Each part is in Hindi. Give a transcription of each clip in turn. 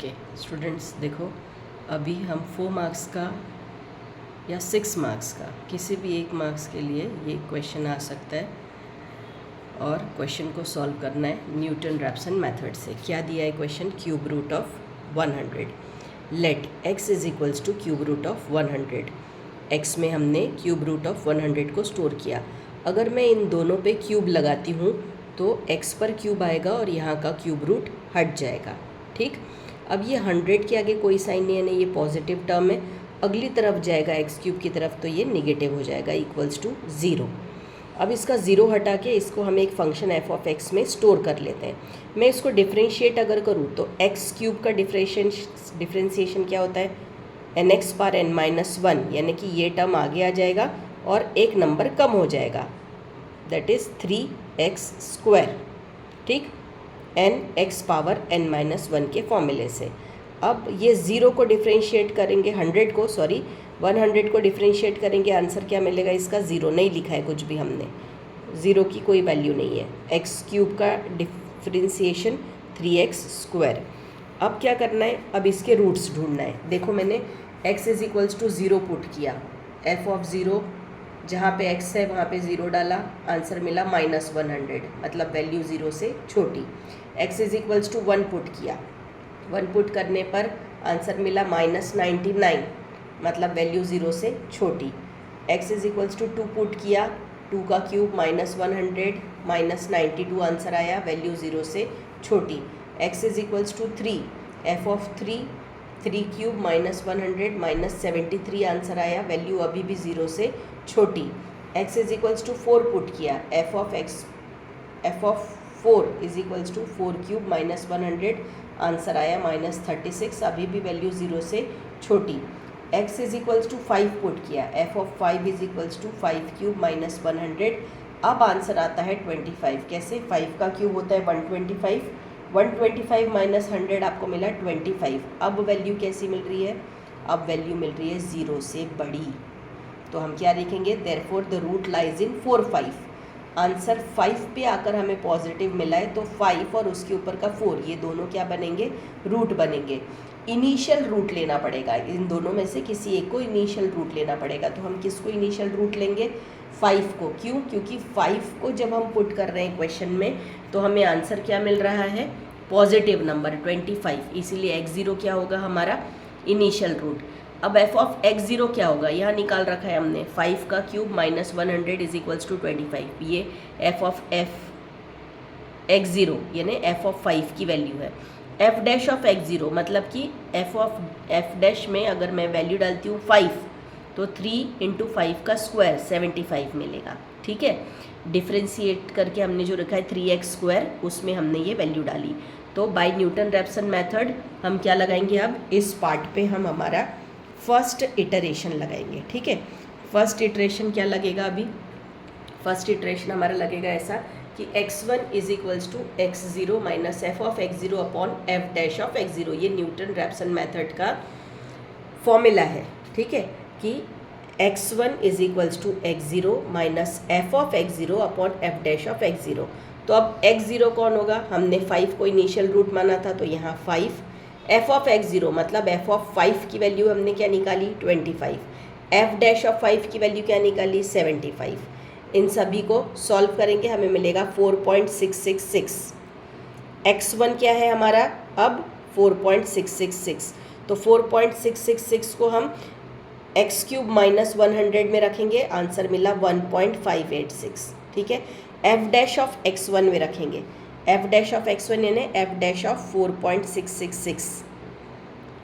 ओके स्टूडेंट्स, देखो अभी हम 4 मार्क्स का या 6 मार्क्स का किसी भी एक मार्क्स के लिए ये क्वेश्चन आ सकता है और क्वेश्चन को सॉल्व करना है न्यूटन रैप्सन मेथड से। क्या दिया है question? Cube root of 100। Let x is equals to cube root of 100। x में हमने क्यूब रूट ऑफ 100 को स्टोर किया। अगर मैं इन दोनों पे क्यूब लगाती हूँ तो x पर क्यूब आएगा और यहाँ का क्यूब रूट हट जाएगा। ठीक, अब ये 100 के आगे कोई साइन नहीं है ना, ये पॉजिटिव टर्म है, अगली तरफ जाएगा x क्यूब की तरफ तो ये निगेटिव हो जाएगा इक्वल्स टू 0। अब इसका 0 हटा के इसको हम एक फंक्शन f ऑफ x में स्टोर कर लेते हैं। मैं इसको डिफ्रेंशिएट अगर करूँ तो x क्यूब का डिफ्रेंशिएशन क्या होता है? nx पावर n माइनस 1, यानी कि ये टर्म आगे आ जाएगा और एक नंबर कम हो जाएगा, दैट इज़ 3x स्क्वायर। ठीक, nx पावर n माइनस 1 के फॉर्मूले से। अब ये 0 को डिफ्रेंशिएट करेंगे, 100 को डिफ्रेंशिएट करेंगे, आंसर क्या मिलेगा इसका? 0 नहीं लिखा है कुछ भी हमने, 0 की कोई वैल्यू नहीं है। x क्यूब का डिफ्रेंशिएशन 3x स्क्वायर। अब क्या करना है? अब इसके रूट्स ढूंढना है। देखो मैंने x is equals to 0 put किया, f ऑफ 0 जहाँ पे x है वहाँ पे 0 डाला, आंसर मिला -100, मतलब वैल्यू 0 से छोटी। x is equals to 1 put किया, 1 पुट करने पर आंसर मिला -99, मतलब वैल्यू 0 से छोटी। x is equals to 2 put किया, 2 का क्यूब -100 -92 आंसर आया, वैल्यू 0 से छोटी। x is equals to 3, f of 3 cube -100 -73 answer आया, वैल्यू अभी भी 0 से छोटी। x is equals to 4 put किया, f of 4 is equals to 4 cube -100 answer आया -36, अभी भी वैल्यू 0 से छोटी। x is equals to 5 put किया, f of 5 is equals to 5 cube -100, अब आंसर आता है 25। कैसे? 5 का क्यूब होता है 125, 125 माइनस 100 आपको मिला 25। अब वैल्यू कैसी मिल रही है? अब वैल्यू मिल रही है 0 से बड़ी, तो हम क्या लिखेंगे? Therefore the root lies in 4 5। Answer 5 पे आकर हमें पॉजिटिव मिला है, तो 5 और उसके ऊपर का 4 ये दोनों क्या बनेंगे? रूट बनेंगे। इनिशियल रूट लेना पड़ेगा, इन दोनों में से किसी एक को इनिशियल रूट लेना पड़ेगा। तो हम किसको इनिशियल रूट लेंगे? 5 को। क्यों? क्योंकि 5 को जब हम पुट कर रहे हैं क्वेश्चन में तो हमें आंसर क्या मिल रहा है? पॉजिटिव नंबर 25, इसीलिए x0 क्या होगा हमारा? Initial root. अब f ऑफ x0 क्या होगा? यहाँ निकाल रखा है हमने, 5 का क्यूब -100 इज इक्वल्स टू 25। ये f ऑफ x0 यानी f ऑफ 5 की वैल्यू है। f डैश ऑफ x0 मतलब कि f डैश में अगर मैं वैल्यू डालती हूँ 5 तो 3 × 5 का स्क्वायर 75 मिलेगा। ठीक है, डिफ्रेंशिएट करके हमने जो रखा है 3x स्क्वायर, उसमें हमने ये वैल्यू डाली। तो बाय न्यूटन रैप्सन मेथड हम क्या लगाएंगे? अब इस पार्ट पे हम हमारा फर्स्ट इटरेशन लगाएंगे। ठीक है, फर्स्ट इटरेशन क्या लगेगा? अभी फर्स्ट इटरेशन हमारा लगेगा ऐसा कि x1 is equals to x0 minus f of x0 upon f dash of x0। ये न्यूटन रैप्सन मेथड का फॉर्मूला है। ठीक है, कि x1 is equals to x0 minus f of x0 upon f dash of x0। तो अब x0 कौन होगा? हमने 5 को इनिशियल रूट माना था, तो यहाँ 5। f ऑफ x0 मतलब f ऑफ 5 की वैल्यू हमने क्या निकाली? 25। f डैश ऑफ 5 की वैल्यू क्या निकाली? 75। इन सभी को सॉल्व करेंगे, हमें मिलेगा 4.666। x1 क्या है हमारा? अब 4.666, तो 4.666 को हम x क्यूब -100 में रखेंगे, आंसर मिला 1.586। ठीक है, f डैश ऑफ x1 में रखेंगे, f डैश ऑफ x1 यानी f डैश ऑफ 4.666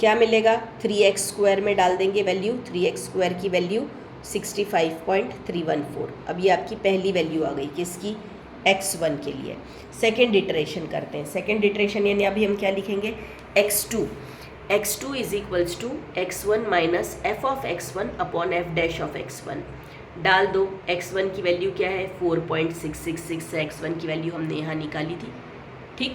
क्या मिलेगा? 3x स्क्वायर में डाल देंगे वैल्यू, 3x स्क्वायर की वैल्यू 65.314। अब ये आपकी पहली वैल्यू आ गई किसकी? x1 के लिए। सेकेंड इटरेशन करते हैं। सेकेंड इटरेशन यानी अभी हम क्या लिखेंगे? x2 is equals to x1 minus f of x1 upon f dash of x1 डाल दो। x1 की वैल्यू क्या है? 4.666 है, x1 की वैल्यू हमने यहाँ निकाली थी। ठीक,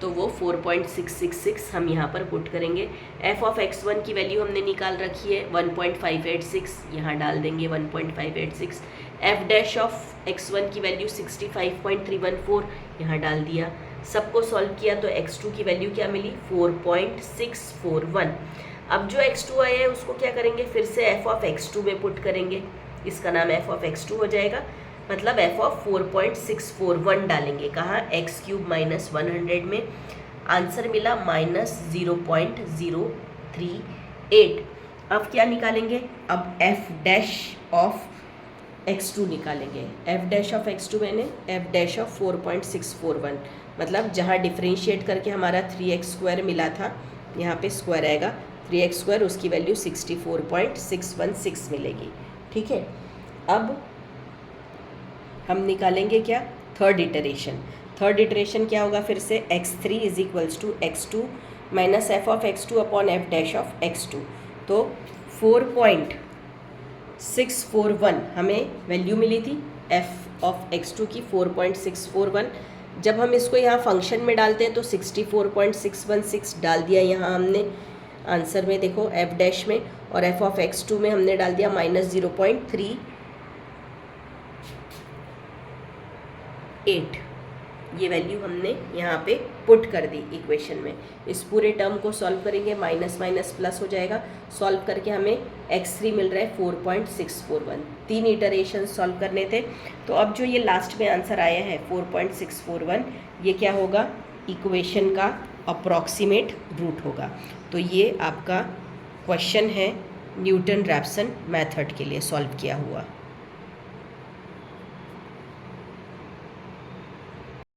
तो वो 4.666 हम यहाँ पर पुट करेंगे। f ऑफ x1 की वैल्यू हमने निकाल रखी है 1.586, यहाँ डाल देंगे 1.586। f डैश ऑफ x1 की वैल्यू 65.314, यहाँ डाल दिया। सबको सॉल्व किया तो x2 की वैल्यू क्या मिली 4.641। अब जो x2 आया है उसको क्या करेंगे, फिर से f ऑफ x2 में पुट करेंगे, इसका नाम f ऑफ x2 हो जाएगा, मतलब f ऑफ 4.641 डालेंगे कहाँ, x³ माइनस 100 में, आंसर मिला -0.038। अब क्या निकालेंगे, अब f डैश ऑफ x2 निकालेंगे। f डैश ऑफ x2 मैंने f डैश ऑफ 4.641, मतलब जहाँ डिफ्रेंशिएट करके हमारा 3x² मिला था, यहाँ पे स्क्वायर आएगा, 3x², उसकी वैल्यू 64.616 मिलेगी। ठीक है, अब हम निकालेंगे क्या, थर्ड इटरेशन। थर्ड इटरेशन क्या होगा, फिर से x3 is equals to x2 minus f of x2 upon f dash of x2। तो 4.641 हमें वैल्यू मिली थी f ऑफ x2 की 4.641। जब हम इसको यहाँ फंक्शन में डालते हैं तो 64.616 डाल दिया यहाँ हमने आंसर में, देखो f डैश में, और f ऑफ x2 में हमने डाल दिया -0.38। ये वैल्यू हमने यहाँ पे पुट कर दी इक्वेशन में। इस पूरे टर्म को सॉल्व करेंगे, माइनस माइनस प्लस हो जाएगा, सॉल्व करके हमें x3 मिल रहा है 4.641। 3 इटरेशन सॉल्व करने थे, तो अब जो ये लास्ट में आंसर आया है 4.641, ये क्या होगा, इक्वेशन का अप्रॉक्सीमेट रूट होगा। तो ये आपका क्वेश्चन है न्यूटन रैप्सन मेथड के लिए सॉल्व किया हुआ।